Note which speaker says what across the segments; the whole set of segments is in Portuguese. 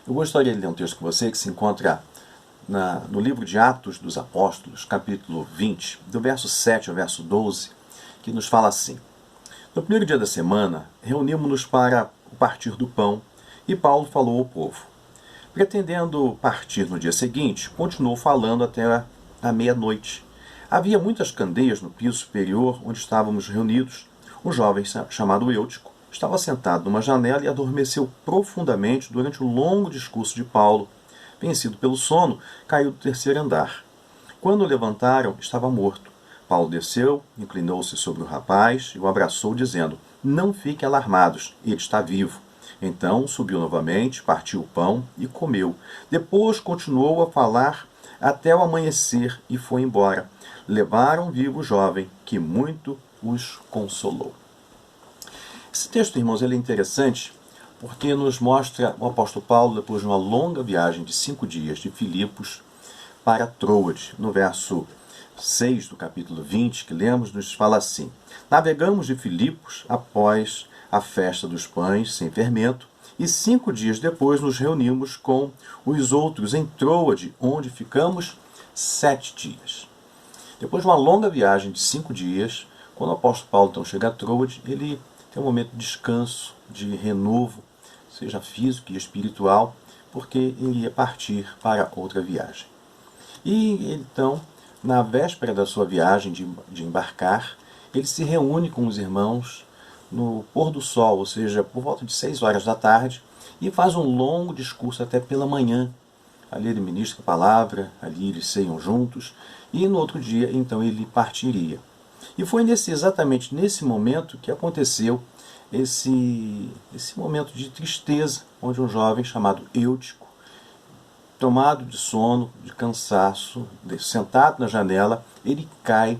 Speaker 1: Eu gostaria de ler um texto com você que se encontra no livro de Atos dos Apóstolos, capítulo 20, do verso 7 ao verso 12, que nos fala assim: No primeiro dia da semana, reunimos-nos para o partir do pão, e Paulo falou ao povo. Pretendendo partir no dia seguinte, continuou falando até a meia-noite. Havia muitas candeias no piso superior onde estávamos reunidos. Um jovem chamado Eutico estava sentado numa janela e adormeceu profundamente durante o longo discurso de Paulo. Vencido pelo sono, caiu do terceiro andar. Quando o levantaram, estava morto. Paulo desceu, inclinou-se sobre o rapaz e o abraçou, dizendo: Não fiquem alarmados, ele está vivo. Então subiu novamente, partiu o pão e comeu. Depois continuou a falar até o amanhecer e foi embora. Levaram vivo o jovem, que muito os consolou. Esse texto, irmãos, ele é interessante porque nos mostra o apóstolo Paulo depois de uma longa viagem de 5 dias de Filipos para Troade. No verso 6 do capítulo 20, que lemos, nos fala assim: Navegamos de Filipos após a festa dos pães sem fermento, e 5 dias depois nos reunimos com os outros em Troade, onde ficamos 7 dias. Depois de uma longa viagem de 5 dias, quando o apóstolo Paulo então chega a Troade, ele tem um momento de descanso, de renovo, seja físico e espiritual, porque ele ia partir para outra viagem. E então, na véspera da sua viagem de embarcar, ele se reúne com os irmãos no pôr do sol, ou seja, por volta de 6 horas da tarde, e faz um longo discurso até pela manhã. Ali ele ministra a palavra, ali eles ceiam juntos, e no outro dia, então, ele partiria. E foi exatamente nesse momento que aconteceu esse momento de tristeza, onde um jovem chamado Eutico, tomado de sono, de cansaço, sentado na janela, ele cai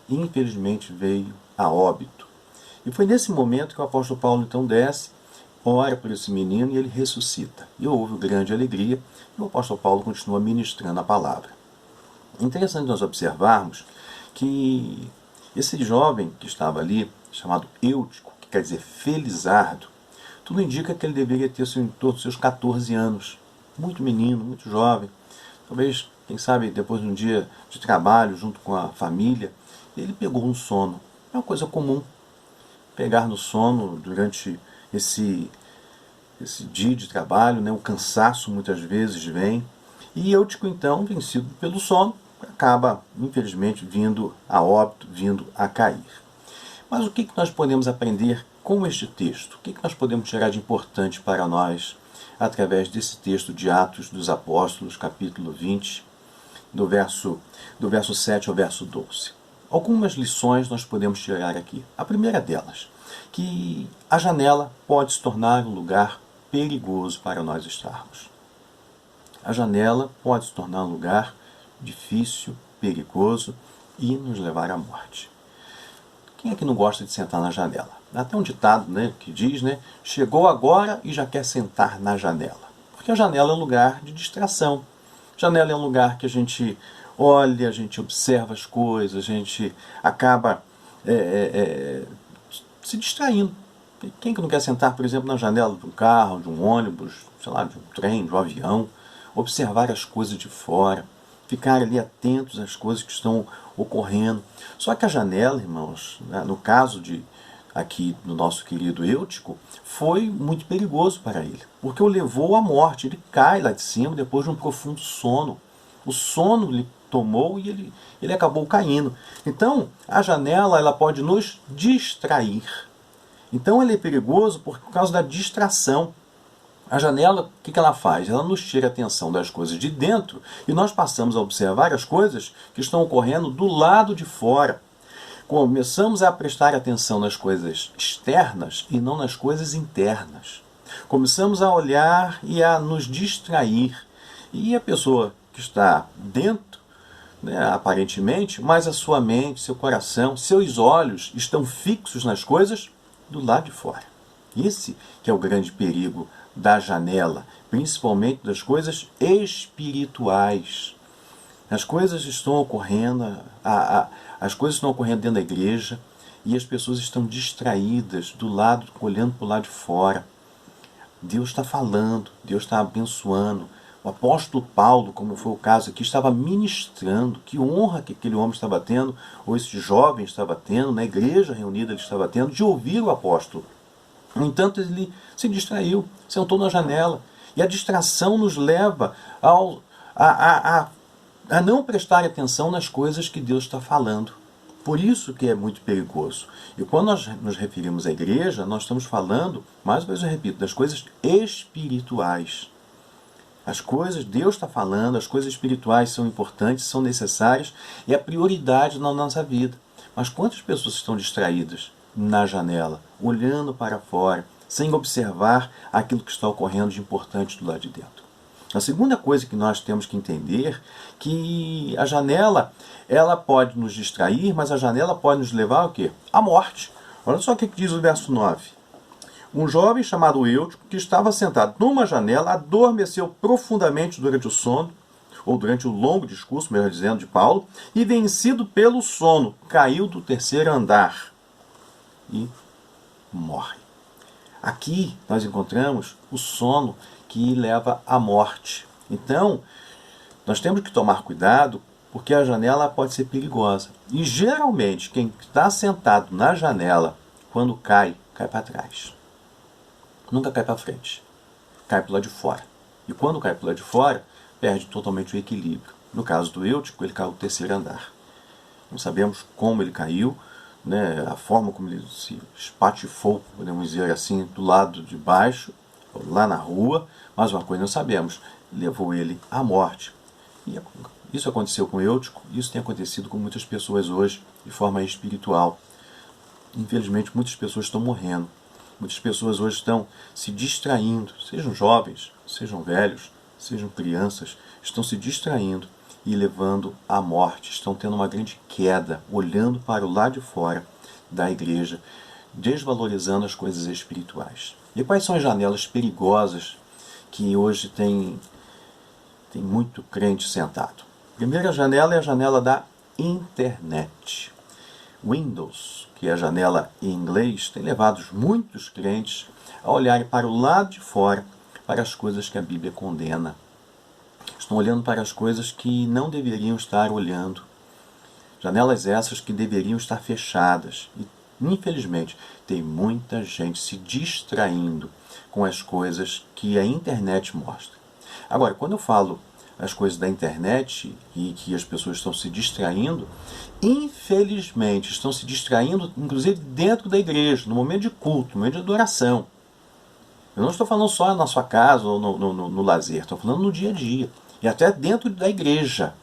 Speaker 1: e infelizmente veio a óbito. E foi nesse momento que o apóstolo Paulo então desce, ora por esse menino e ele ressuscita. E houve grande alegria e o apóstolo Paulo continua ministrando a palavra. É interessante nós observarmos que esse jovem que estava ali, chamado Eutico, que quer dizer felizardo, tudo indica que ele deveria ter em torno dos seus 14 anos. Muito menino, muito jovem. Talvez, quem sabe, depois de um dia de trabalho junto com a família, ele pegou um sono. É uma coisa comum pegar no sono durante esse dia de trabalho, né? O cansaço muitas vezes vem. E Eutico, então, vencido pelo sono, acaba, infelizmente, vindo a óbito, vindo a cair. Mas o que nós podemos aprender com este texto? O que nós podemos tirar de importante para nós através desse texto de Atos dos Apóstolos, capítulo 20, do verso 7 ao verso 12? Algumas lições nós podemos tirar aqui. A primeira delas, que a janela pode se tornar um lugar perigoso para nós estarmos. A janela pode se tornar um lugar difícil, perigoso e nos levar à morte. Quem é que não gosta de sentar na janela? Há até um ditado, né, que diz, né, chegou agora e já quer sentar na janela. Porque a janela é um lugar de distração. A janela é um lugar que a gente olha, a gente observa as coisas, a gente acaba se distraindo. Quem que não quer sentar, por exemplo, na janela de um carro, de um ônibus, sei lá, de um trem, de um avião, observar as coisas de fora, ficar ali atentos às coisas que estão ocorrendo. Só que a janela, irmãos, no caso aqui do nosso querido Eutico, foi muito perigoso para ele, porque o levou à morte. Ele cai lá de cima depois de um profundo sono. O sono lhe tomou e ele acabou caindo. Então, a janela ela pode nos distrair. Então, ele é perigoso por causa da distração. A janela, o que ela faz? Ela nos tira a atenção das coisas de dentro e nós passamos a observar as coisas que estão ocorrendo do lado de fora. Começamos a prestar atenção nas coisas externas e não nas coisas internas. Começamos a olhar e a nos distrair. E a pessoa que está dentro, né, aparentemente, mas a sua mente, seu coração, seus olhos estão fixos nas coisas do lado de fora. Esse que é o grande perigo da janela, principalmente das coisas espirituais. As coisas estão ocorrendo, as coisas estão ocorrendo dentro da igreja e as pessoas estão distraídas do lado, olhando para o lado de fora. Deus está falando, Deus está abençoando. O apóstolo Paulo, como foi o caso aqui, estava ministrando. Que honra que aquele homem estava tendo, ou esse jovem estava tendo, na igreja reunida ele estava tendo, de ouvir o apóstolo. No entanto, ele se distraiu, sentou na janela. E a distração nos leva a não prestar atenção nas coisas que Deus está falando. Por isso que é muito perigoso. E quando nós nos referimos à igreja, nós estamos falando, mais uma vez eu repito, das coisas espirituais. As coisas, Deus está falando, as coisas espirituais são importantes, são necessárias e é prioridade na nossa vida. Mas quantas pessoas estão distraídas na janela, olhando para fora, sem observar aquilo que está ocorrendo de importante do lado de dentro? A segunda coisa que nós temos que entender que a janela, ela pode nos distrair, mas a janela pode nos levar ao quê? À morte. Olha só o que diz o verso 9. Um jovem chamado Eutico, que estava sentado numa janela, adormeceu profundamente durante o sono, ou durante o longo discurso, melhor dizendo, de Paulo, e vencido pelo sono, caiu do terceiro andar e morre. Aqui nós encontramos o sono que leva à morte. Então, nós temos que tomar cuidado, porque a janela pode ser perigosa. E geralmente, quem está sentado na janela, quando cai, cai para trás. Nunca cai para frente. Cai para o lado de fora. E quando cai para o lado de fora, perde totalmente o equilíbrio. No caso do Eutico, ele caiu do terceiro andar. Não sabemos como ele caiu, né, a forma como ele se espatifou, podemos dizer assim, do lado de baixo, lá na rua, mas uma coisa não sabemos, levou ele à morte. E isso aconteceu com Eutico, isso tem acontecido com muitas pessoas hoje, de forma espiritual. Infelizmente, muitas pessoas estão morrendo. Muitas pessoas hoje estão se distraindo, sejam jovens, sejam velhos, sejam crianças, estão se distraindo e levando à morte, estão tendo uma grande queda, olhando para o lado de fora da igreja, desvalorizando as coisas espirituais. E quais são as janelas perigosas que hoje tem muito crente sentado? A primeira janela é a janela da internet. Windows, que é a janela em inglês, tem levado muitos crentes a olharem para o lado de fora, para as coisas que a Bíblia condena. Estão olhando para as coisas que não deveriam estar olhando. Janelas essas que deveriam estar fechadas. E, infelizmente, tem muita gente se distraindo com as coisas que a internet mostra. Agora, quando eu falo as coisas da internet e que as pessoas estão se distraindo, infelizmente estão se distraindo, inclusive dentro da igreja, no momento de culto, no momento de adoração. Eu não estou falando só na sua casa ou no lazer, estou falando no dia a dia. E até dentro da igreja.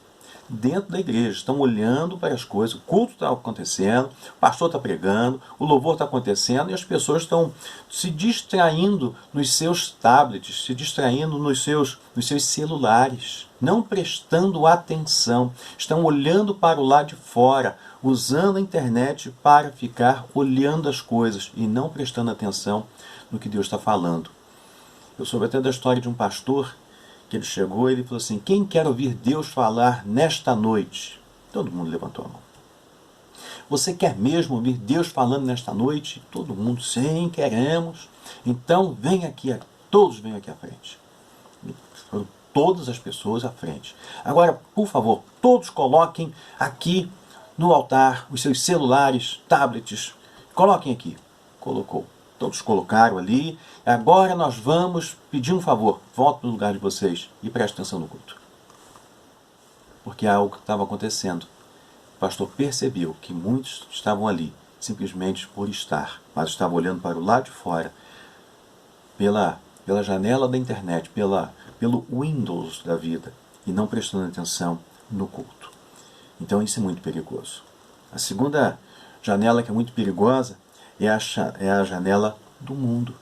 Speaker 1: Dentro da igreja. Estão olhando para as coisas, o culto está acontecendo, o pastor está pregando, o louvor está acontecendo e as pessoas estão se distraindo nos seus tablets, se distraindo nos seus celulares, não prestando atenção. Estão olhando para o lado de fora, usando a internet para ficar olhando as coisas e não prestando atenção no que Deus está falando. Eu soube até da história de um pastor que ele chegou e ele falou assim: quem quer ouvir Deus falar nesta noite? Todo mundo levantou a mão. Você quer mesmo ouvir Deus falando nesta noite? Todo mundo, sim, queremos. Então vem aqui, todos venham aqui à frente. Foram todas as pessoas à frente. Agora, por favor, todos coloquem aqui no altar os seus celulares, tablets. Coloquem aqui. Colocou. Todos colocaram ali. Agora nós vamos pedir um favor. Voltem para o lugar de vocês e prestem atenção no culto. Porque algo estava acontecendo. O pastor percebeu que muitos estavam ali simplesmente por estar, mas estavam olhando para o lado de fora, pela janela da internet, pelo Windows da vida, e não prestando atenção no culto. Então isso é muito perigoso. A segunda janela que é muito perigosa é a janela do mundo.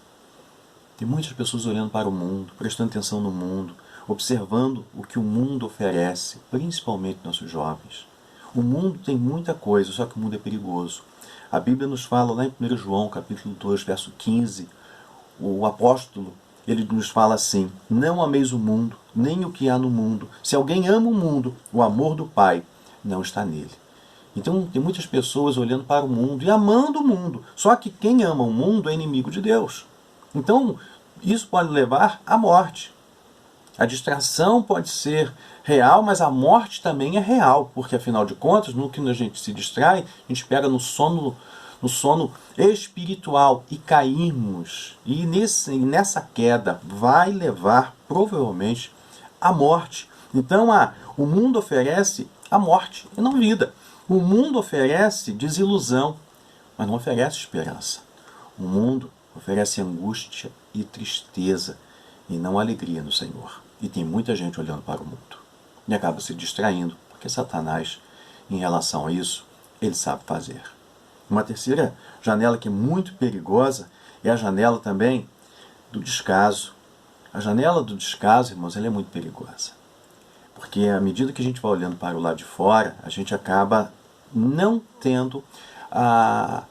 Speaker 1: Tem muitas pessoas olhando para o mundo, prestando atenção no mundo, observando o que o mundo oferece, principalmente nossos jovens. O mundo tem muita coisa, só que o mundo é perigoso. A Bíblia nos fala lá em 1 João, capítulo 2, verso 15, o apóstolo, ele nos fala assim: não ameis o mundo, nem o que há no mundo. Se alguém ama o mundo, o amor do Pai não está nele. Então tem muitas pessoas olhando para o mundo e amando o mundo. Só que quem ama o mundo é inimigo de Deus. Então isso pode levar à morte. A distração pode ser real, mas a morte também é real, porque afinal de contas, no que a gente se distrai, a gente pega no sono espiritual e caímos. E nessa queda vai levar provavelmente à morte. Então o mundo oferece a morte e não vida. O mundo oferece desilusão, mas não oferece esperança. O mundo oferece angústia e tristeza e não alegria no Senhor. E tem muita gente olhando para o mundo e acaba se distraindo, porque Satanás, em relação a isso, ele sabe fazer. Uma terceira janela que é muito perigosa é a janela também do descaso. A janela do descaso, irmãos, ela é muito perigosa. Porque à medida que a gente vai olhando para o lado de fora, a gente acaba não tendo a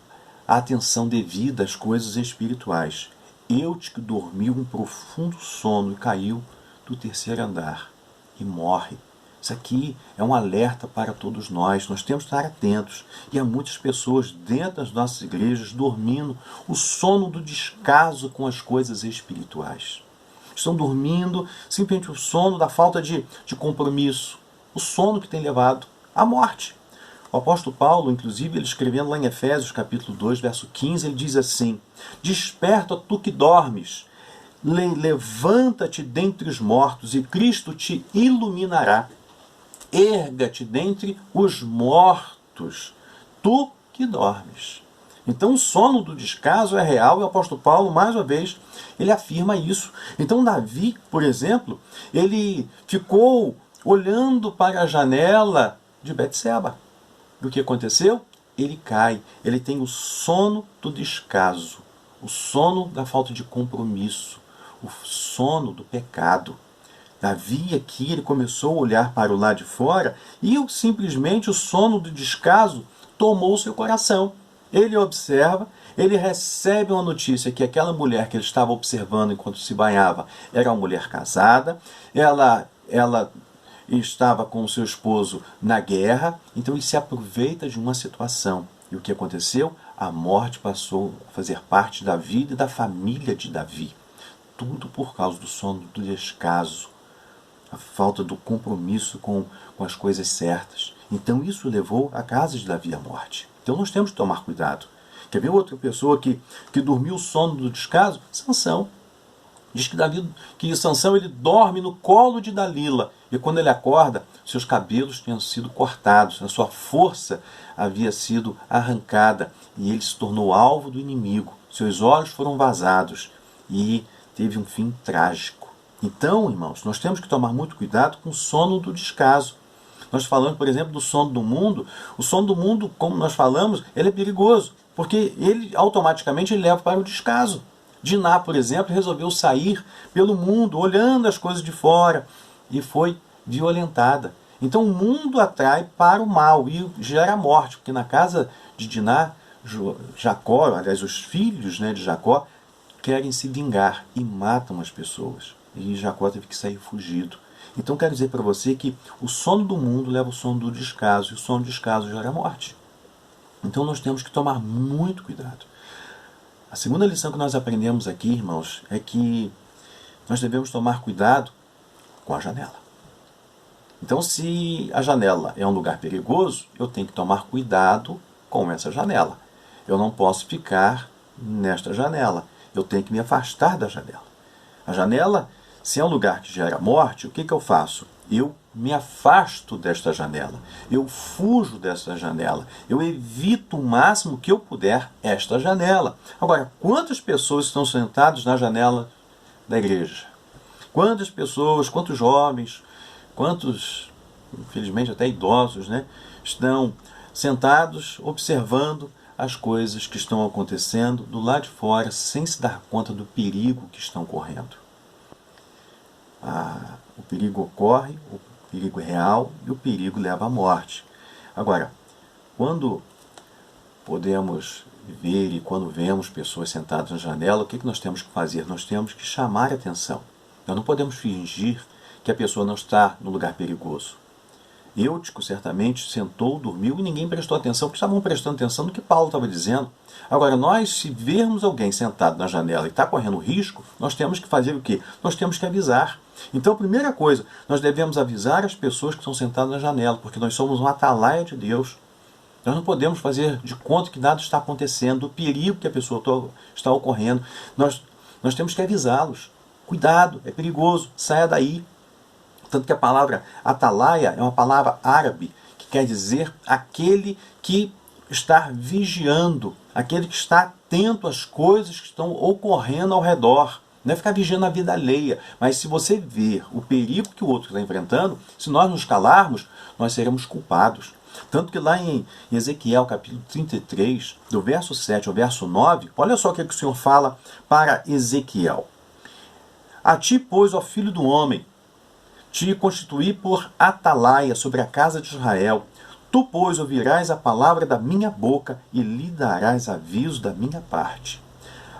Speaker 1: atenção devida às coisas espirituais. Eutico que dormiu um profundo sono e caiu do terceiro andar e morre. Isso aqui é um alerta para todos nós. Nós temos que estar atentos. E há muitas pessoas dentro das nossas igrejas dormindo o sono do descaso com as coisas espirituais. Estão dormindo simplesmente o sono da falta de compromisso. O sono que tem levado à morte. O apóstolo Paulo, inclusive, ele escrevendo lá em Efésios capítulo 2, verso 15, ele diz assim: desperta tu que dormes, levanta-te dentre os mortos e Cristo te iluminará. Erga-te dentre os mortos, tu que dormes. Então o sono do descaso é real e o apóstolo Paulo, mais uma vez, ele afirma isso. Então Davi, por exemplo, ele ficou olhando para a janela de Betseba. E o que aconteceu? Ele cai, ele tem o sono do descaso, o sono da falta de compromisso, o sono do pecado. Davi aqui, ele começou a olhar para o lado de fora e simplesmente o sono do descaso tomou seu coração. Ele observa, ele recebe uma notícia que aquela mulher que ele estava observando enquanto se banhava era uma mulher casada, ela estava com o seu esposo na guerra, então ele se aproveita de uma situação. E o que aconteceu? A morte passou a fazer parte da vida e da família de Davi. Tudo por causa do sono do descaso, a falta do compromisso com as coisas certas. Então isso levou a casa de Davi à morte. Então nós temos que tomar cuidado. Quer ver outra pessoa que dormiu o sono do descaso? Sansão. Diz que Sansão ele dorme no colo de Dalila. E quando ele acorda, seus cabelos tinham sido cortados, a sua força havia sido arrancada e ele se tornou alvo do inimigo. Seus olhos foram vazados e teve um fim trágico. Então, irmãos, nós temos que tomar muito cuidado com o sono do descaso. Nós falamos, por exemplo, do sono do mundo. O sono do mundo, como nós falamos, ele é perigoso, porque ele automaticamente ele leva para o descaso. Diná, por exemplo, resolveu sair pelo mundo, olhando as coisas de fora, e foi violentada. Então o mundo atrai para o mal e gera morte, porque na casa de Diná, Jacó, aliás, os filhos de Jacó, querem se vingar e matam as pessoas. E Jacó teve que sair fugido. Então quero dizer para você que o sono do mundo leva ao sono do descaso, e o sono do descaso gera morte. Então nós temos que tomar muito cuidado. A segunda lição que nós aprendemos aqui, irmãos, é que nós devemos tomar cuidado com a janela. Então, se a janela é um lugar perigoso, eu tenho que tomar cuidado com essa janela. Eu não posso ficar nesta janela. Eu tenho que me afastar da janela. A janela, se é um lugar que gera morte, o que eu faço? Eu me afasto desta janela. Eu fujo desta janela. Eu evito o máximo que eu puder esta janela. Agora, quantas pessoas estão sentadas na janela da igreja? Quantas pessoas, quantos jovens, quantos, infelizmente até idosos, estão sentados observando as coisas que estão acontecendo do lado de fora sem se dar conta do perigo que estão correndo? O perigo ocorre, o perigo é real e o perigo leva à morte. Agora, quando podemos ver e quando vemos pessoas sentadas na janela, o que nós temos que fazer? Nós temos que chamar a atenção. Nós não podemos fingir que a pessoa não está no lugar perigoso. Eutico certamente sentou, dormiu e ninguém prestou atenção, porque estavam prestando atenção no que Paulo estava dizendo. Agora, nós, se vermos alguém sentado na janela e está correndo risco, nós temos que fazer o quê? Nós temos que avisar. Então, a primeira coisa, nós devemos avisar as pessoas que estão sentadas na janela, porque nós somos um atalaia de Deus. Nós não podemos fazer de conta que nada está acontecendo, o perigo que a pessoa está ocorrendo. Nós temos que avisá-los. Cuidado, é perigoso, saia daí. Tanto que a palavra atalaia é uma palavra árabe, que quer dizer aquele que está vigiando, aquele que está atento às coisas que estão ocorrendo ao redor. Não é ficar vigiando a vida alheia, mas se você ver o perigo que o outro está enfrentando, se nós nos calarmos, nós seremos culpados. Tanto que lá em Ezequiel, capítulo 33, do verso 7 ao verso 9, olha só o que o Senhor fala para Ezequiel. A ti, pois, ó filho do homem, te constituí por atalaia sobre a casa de Israel. Tu, pois, ouvirás a palavra da minha boca e lhe darás aviso da minha parte.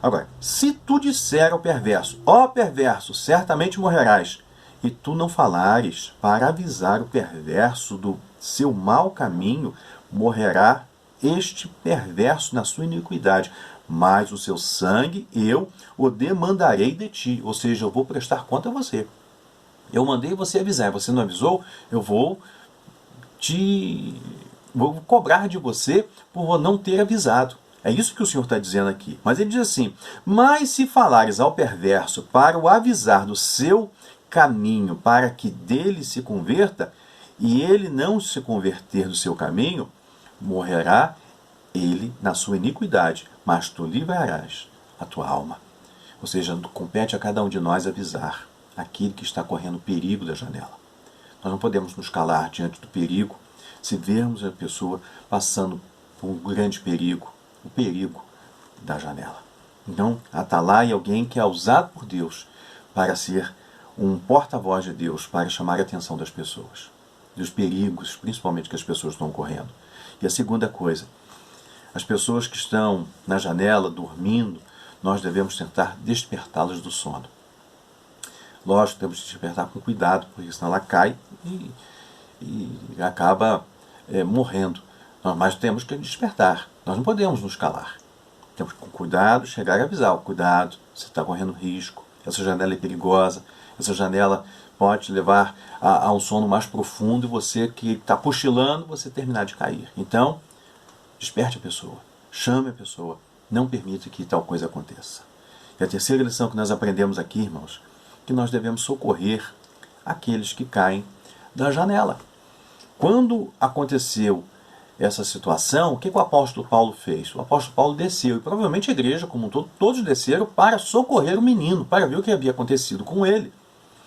Speaker 1: Agora, se tu disser ao perverso, ó perverso, certamente morrerás, e tu não falares para avisar o perverso do seu mau caminho, morrerá este perverso na sua iniquidade, mas o seu sangue eu o demandarei de ti, ou seja, eu vou prestar conta a você. Eu mandei você avisar, você não avisou, eu vou cobrar de você por não ter avisado. É isso que o Senhor está dizendo aqui. Mas ele diz assim, mas se falares ao perverso para o avisar do seu caminho, para que dele se converta, e ele não se converter do seu caminho, morrerá ele na sua iniquidade, mas tu livrarás a tua alma. Ou seja, compete a cada um de nós avisar aquele que está correndo perigo da janela. Nós não podemos nos calar diante do perigo se vermos a pessoa passando por um grande perigo, o perigo da janela. Então, atalaia é alguém que é usado por Deus para ser um porta-voz de Deus, para chamar a atenção das pessoas, dos perigos, principalmente que as pessoas estão correndo. E a segunda coisa, as pessoas que estão na janela, dormindo, nós devemos tentar despertá-las do sono. Lógico, temos que despertar com cuidado, porque senão ela cai e acaba morrendo. Mas temos que despertar. Nós não podemos nos calar. Temos que, com cuidado, chegar e avisar. Cuidado, você está correndo risco. Essa janela é perigosa. Essa janela pode te levar a um sono mais profundo e você que está cochilando, você terminar de cair. Então, desperte a pessoa. Chame a pessoa. Não permita que tal coisa aconteça. E a terceira lição que nós aprendemos aqui, irmãos, que nós devemos socorrer aqueles que caem da janela. Quando aconteceu essa situação, o que o apóstolo Paulo fez? O apóstolo Paulo desceu, e provavelmente a igreja como um todo, todos desceram para socorrer o menino, para ver o que havia acontecido com ele.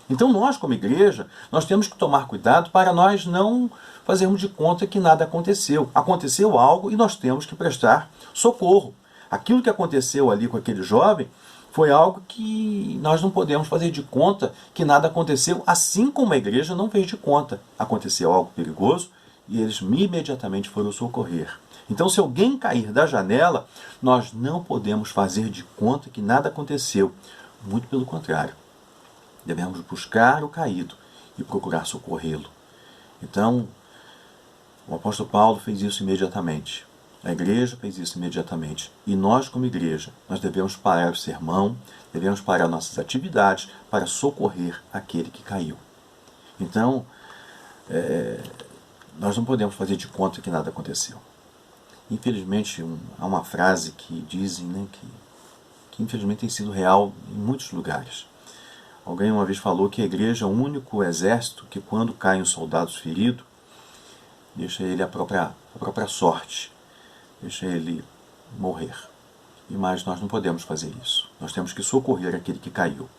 Speaker 1: Então nós, como igreja, nós temos que tomar cuidado para nós não fazermos de conta que nada aconteceu. Aconteceu algo e nós temos que prestar socorro. Aquilo que aconteceu ali com aquele jovem foi algo que nós não podemos fazer de conta que nada aconteceu, assim como a igreja não fez de conta. Aconteceu algo perigoso e eles imediatamente foram socorrer. Então, se alguém cair da janela, nós não podemos fazer de conta que nada aconteceu. Muito pelo contrário. Devemos buscar o caído e procurar socorrê-lo. Então, o apóstolo Paulo fez isso imediatamente. A igreja fez isso imediatamente. E nós, como igreja, nós devemos parar o sermão, devemos parar nossas atividades para socorrer aquele que caiu. Então, nós não podemos fazer de conta que nada aconteceu. Infelizmente, há uma frase que dizem, né, que infelizmente tem sido real em muitos lugares. Alguém uma vez falou que a igreja é o único exército que, quando caem os soldados feridos, deixa ele a própria sorte, deixa ele morrer. Mas nós não podemos fazer isso. Nós temos que socorrer aquele que caiu.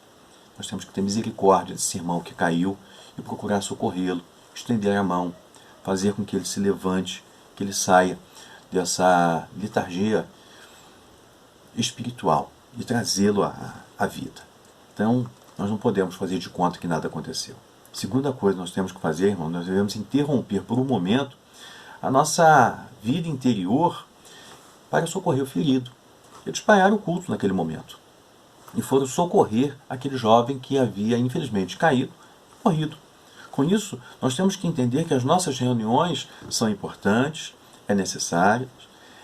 Speaker 1: Nós temos que ter misericórdia desse irmão que caiu e procurar socorrê-lo, estender a mão, fazer com que ele se levante, que ele saia dessa letargia espiritual e trazê-lo à vida. Então, nós não podemos fazer de conta que nada aconteceu. Segunda coisa que nós temos que fazer, irmão, nós devemos interromper por um momento a nossa vida interior para socorrer o ferido. Eles pararam o culto naquele momento e foram socorrer aquele jovem que havia, infelizmente, caído e morrido. Com isso, nós temos que entender que as nossas reuniões são importantes, é necessárias,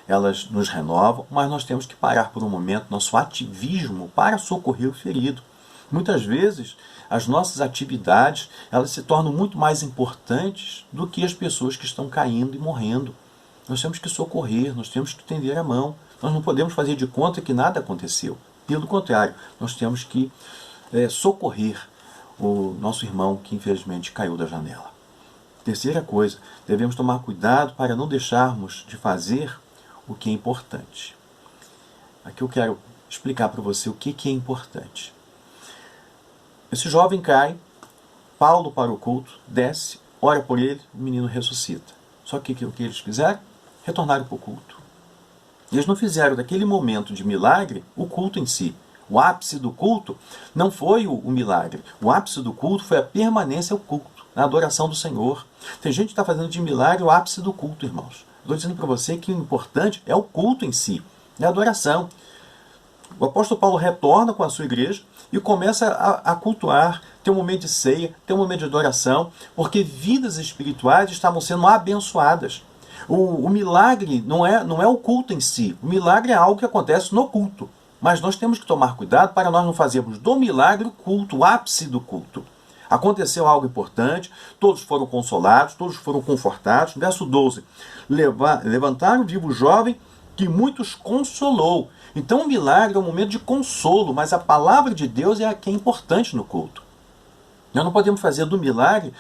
Speaker 1: elas nos renovam, mas nós temos que parar por um momento nosso ativismo para socorrer o ferido. Muitas vezes, as nossas atividades elas se tornam muito mais importantes do que as pessoas que estão caindo e morrendo. Nós temos que socorrer, nós temos que estender a mão. Nós não podemos fazer de conta que nada aconteceu. Pelo contrário, nós temos que socorrer o nosso irmão que infelizmente caiu da janela. Terceira coisa, devemos tomar cuidado para não deixarmos de fazer o que é importante. Aqui eu quero explicar para você o que é importante. Esse jovem cai, Paulo para o culto, desce, ora por ele, o menino ressuscita. Só que o que eles fizeram? Retornaram para o culto. Eles não fizeram daquele momento de milagre o culto em si. O ápice do culto não foi o milagre. O ápice do culto foi a permanência ao culto, na adoração do Senhor. Tem gente que está fazendo de milagre o ápice do culto, irmãos. Estou dizendo para você que o importante é o culto em si, é a adoração. O apóstolo Paulo retorna com a sua igreja e começa a cultuar, tem um momento de ceia, tem um momento de adoração, porque vidas espirituais estavam sendo abençoadas. O milagre não é o culto em si, o milagre é algo que acontece no culto. Mas nós temos que tomar cuidado para nós não fazermos do milagre o culto, o ápice do culto. Aconteceu algo importante, todos foram consolados, todos foram confortados. Verso 12, levantaram o vivo jovem que muitos consolou. Então o milagre é um momento de consolo, mas a palavra de Deus é a que é importante no culto. Nós não podemos fazer do milagre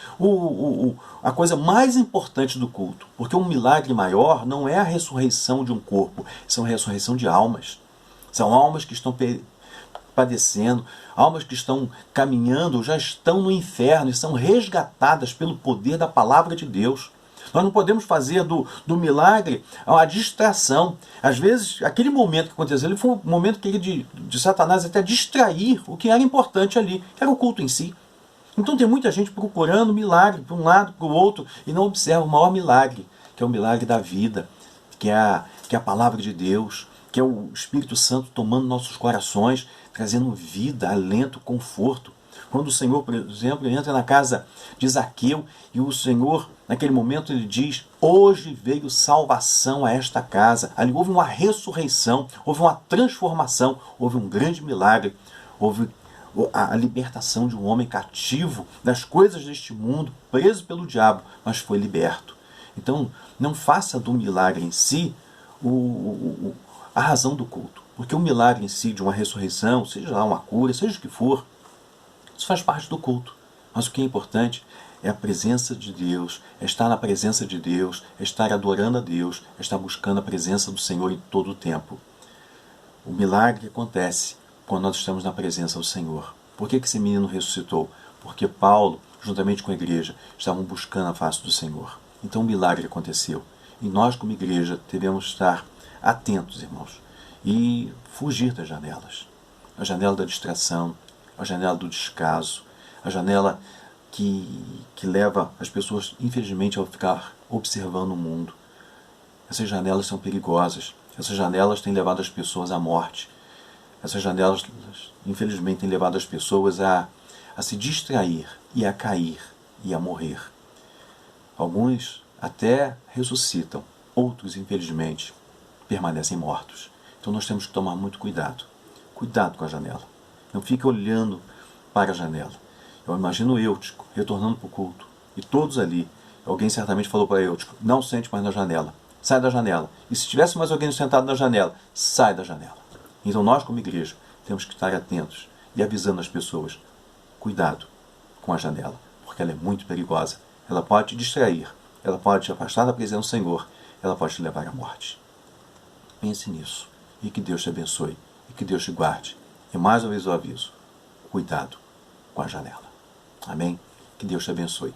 Speaker 1: a coisa mais importante do culto, porque um milagre maior não é a ressurreição de um corpo, isso é uma ressurreição de almas. São almas que estão padecendo, almas que estão caminhando, já estão no inferno e são resgatadas pelo poder da palavra de Deus. Nós não podemos fazer do milagre uma distração. Às vezes, aquele momento que aconteceu ali foi um momento que de Satanás até distrair o que era importante ali, que era o culto em si. Então tem muita gente procurando milagre para um lado, para o outro, e não observa o maior milagre, que é o milagre da vida, que é a palavra de Deus, que é o Espírito Santo tomando nossos corações, trazendo vida, alento, conforto. Quando o Senhor, por exemplo, entra na casa de Zaqueu e o Senhor, naquele momento, ele diz: hoje veio salvação a esta casa. Ali houve uma ressurreição, houve uma transformação, houve um grande milagre, houve a libertação de um homem cativo das coisas deste mundo, preso pelo diabo, mas foi liberto. Então, não faça do milagre em si a razão do culto. Porque o milagre em si de uma ressurreição, seja lá uma cura, seja o que for, isso faz parte do culto. Mas o que é importante é a presença de Deus, é estar na presença de Deus, é estar adorando a Deus, é estar buscando a presença do Senhor em todo o tempo. O milagre acontece quando nós estamos na presença do Senhor. Por que esse menino ressuscitou? Porque Paulo, juntamente com a igreja, estavam buscando a face do Senhor. Então o milagre aconteceu. E nós, como igreja, devemos estar atentos, irmãos, e fugir das janelas. A janela da distração, a janela do descaso, a janela que leva as pessoas, infelizmente, a ficar observando o mundo. Essas janelas são perigosas. Essas janelas têm levado as pessoas à morte. Essas janelas, infelizmente, têm levado as pessoas a se distrair e a cair e a morrer. Alguns até ressuscitam, outros, infelizmente, permanecem mortos. Então nós temos que tomar muito cuidado. Cuidado com a janela. Não fique olhando para a janela. Eu imagino o Eutico retornando para o culto. E todos ali, alguém certamente falou para Eutico: não sente mais na janela. Sai da janela. E se tivesse mais alguém sentado na janela, sai da janela. Então nós, como igreja, temos que estar atentos e avisando as pessoas: cuidado com a janela, porque ela é muito perigosa. Ela pode te distrair, ela pode te afastar da presença do Senhor, ela pode te levar à morte. Pense nisso, e que Deus te abençoe, e que Deus te guarde. E mais uma vez eu aviso: cuidado com a janela. Amém? Que Deus te abençoe.